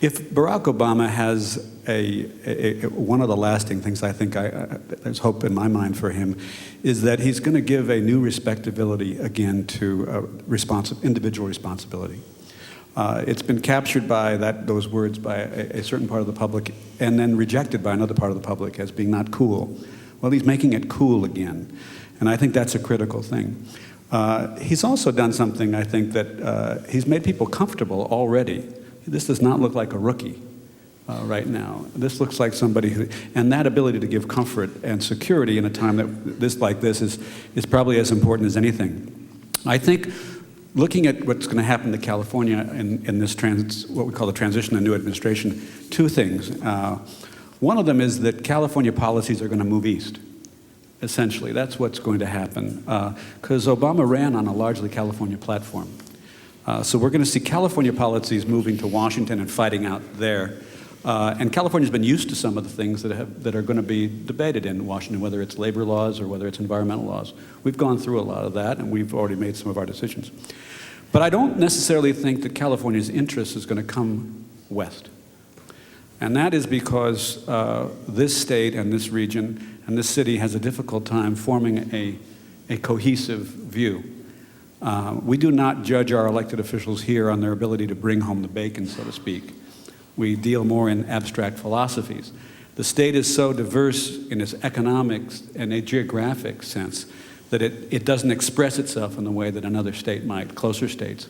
If Barack Obama has one of the lasting things I think there's hope in my mind for him is that he's going to give a new respectability again to individual responsibility. It's been captured by those words by a certain part of the public and then rejected by another part of the public as being not cool. Well, he's making it cool again, and I think that's a critical thing. He's also done something, I think, that he's made people comfortable already. This does not look like a rookie right now. This looks like somebody who, and that ability to give comfort and security in a time like this is probably as important as anything. I think looking at what's going to happen to California in this what we call the transition to new administration, two things. One of them is that California policies are going to move east. Essentially, that's what's going to happen, because Obama ran on a largely California platform. So we're going to see California policies moving to Washington and fighting out there. And California's been used to some of the things that are going to be debated in Washington, whether it's labor laws or whether it's environmental laws. We've gone through a lot of that, and we've already made some of our decisions. But I don't necessarily think that California's interest is going to come west. And that is because this state and this region and this city has a difficult time forming a cohesive view. We do not judge our elected officials here on their ability to bring home the bacon, so to speak. We deal more in abstract philosophies. The state is so diverse in its economics and a geographic sense that it doesn't express itself in the way that another state might, closer states.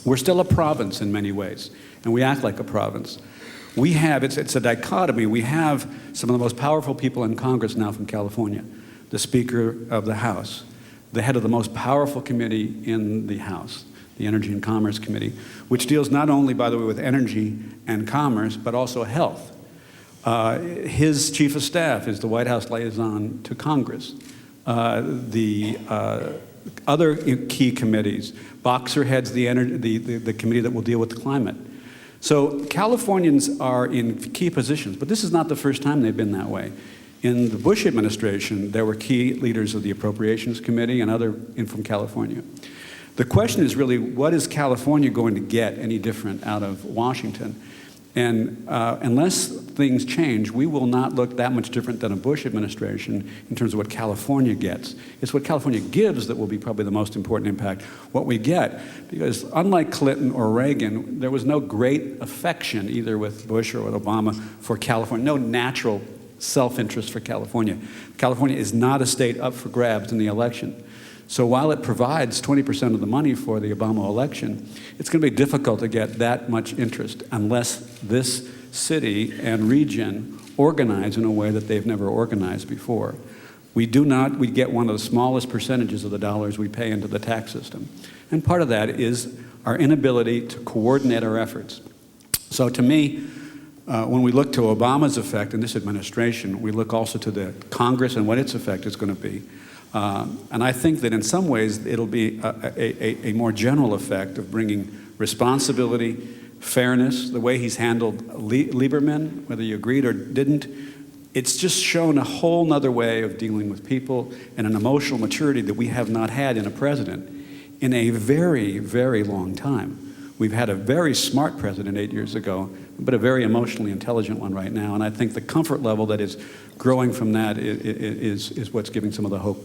We're still a province in many ways, and we act like a province. We have, it's a dichotomy, we have some of the most powerful people in Congress now from California, the Speaker of the House, the head of the most powerful committee in the House, the Energy and Commerce Committee, which deals not only, by the way, with energy and commerce, but also health. His chief of staff is the White House liaison to Congress. The other key committees, Boxer heads the committee that will deal with the climate. So Californians are in key positions, but this is not the first time they've been that way. In the Bush administration, there were key leaders of the Appropriations Committee and other from California. The question is really, what is California going to get any different out of Washington? And unless things change, we will not look that much different than a Bush administration in terms of what California gets. It's what California gives that will be probably the most important impact, what we get. Because unlike Clinton or Reagan, there was no great affection, either with Bush or with Obama, for California, no natural self-interest for California. California is not a state up for grabs in the election. So while it provides 20% of the money for the Obama election, it's going to be difficult to get that much interest unless this city and region organize in a way that they've never organized before. We get one of the smallest percentages of the dollars we pay into the tax system. And part of that is our inability to coordinate our efforts. So to me, when we look to Obama's effect in this administration, we look also to the Congress and what its effect is going to be. And I think that in some ways it'll be a more general effect of bringing responsibility, fairness, the way he's handled Lieberman, whether you agreed or didn't. It's just shown a whole nother way of dealing with people and an emotional maturity that we have not had in a president in a very, very long time. We've had a very smart president 8 years ago, but a very emotionally intelligent one right now. And I think the comfort level that is growing from that is what's giving some of the hope.